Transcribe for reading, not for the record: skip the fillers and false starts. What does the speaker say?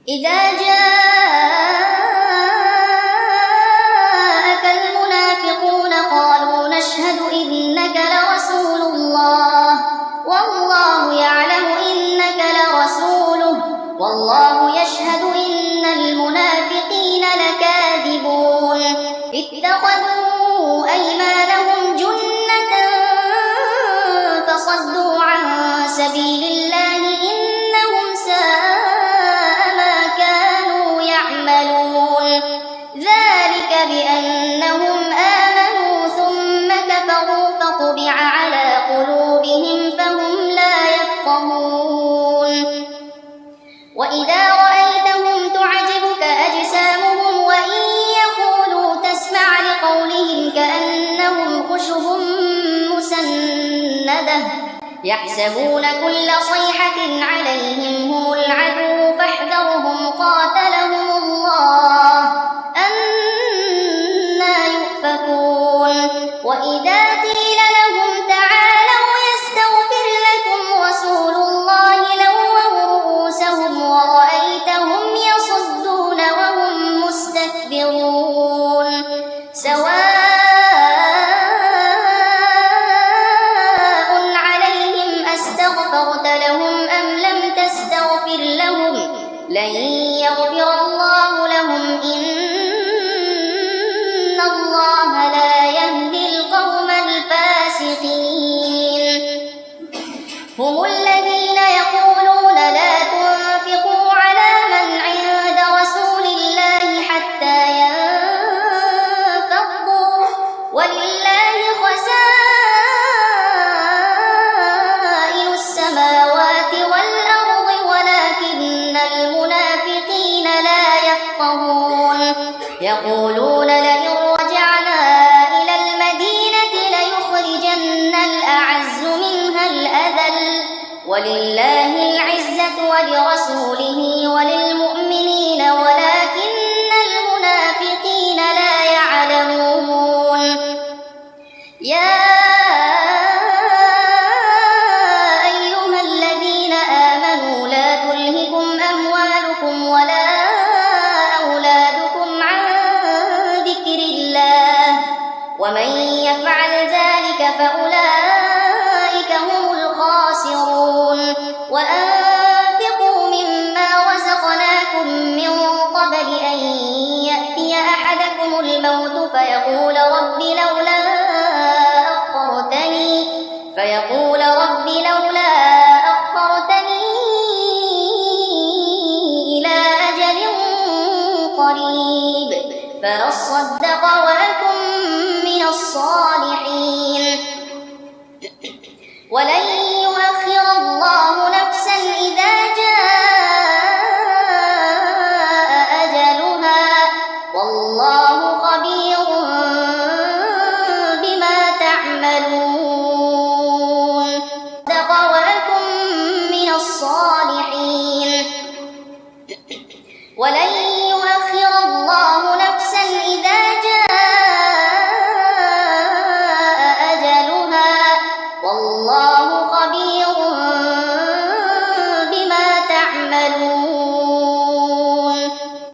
إذا جاءك المنافقون قالوا نشهد إنك لرسول الله والله يعلم إنك لرسوله والله يشهد إن المنافقين لكاذبون اتخذوا أيمانهم جنة فصدوا عن سبيل الله إنهم ساء ما كانوا يعملون ذلك بأنهم آمنوا ثم كفروا فطبع على قلوبهم فهم لا يفقهون وإذا رأيتهم تعجبك أجسامهم وإن يقولوا تسمع لقولهم كأنهم خشب مسندة يحسبون كل صيحة عليهم هم العدو فاحذرهم قاتلهم الله أنى يؤفكون وإذا قيل لهم تعالوا يستغفر لكم رسول الله لووا رؤوسهم ورأيتهم يصدون وهم مستكبرون سواء عليهم أستغفرت لهم أم لم تستغفر لهم لن يغفر الله لهم إن الله لا يهدي القوم الفاسقين هم الذين يقولون لا تنفقوا على من عند رسول الله حتى ينفضوا ولله خزائن السماوات والأرض ولكن المنافقين لا يفقهون يقولون لئن رجعنا إلى المدينة ليخرجن الأعز منها الأذل ولله العزة ولرسوله وللمؤمنين ولكن المنافقين لا يعلمون يا أيها الذين آمنوا لا تلهكم أموالكم ولا أولادكم عن ذكر الله ومن يفعل ذلك فأولئك هم الخاسرون وأنفقوا مما رزقناكم من قبل أن يأتي أحدكم الموت فيقول رب لولا أخرتني إلى أجل قريب فأصدق وأكن من الصالحين ولن يؤخر الله نفسا إذا جاء أجلها والله خبير بما تعملون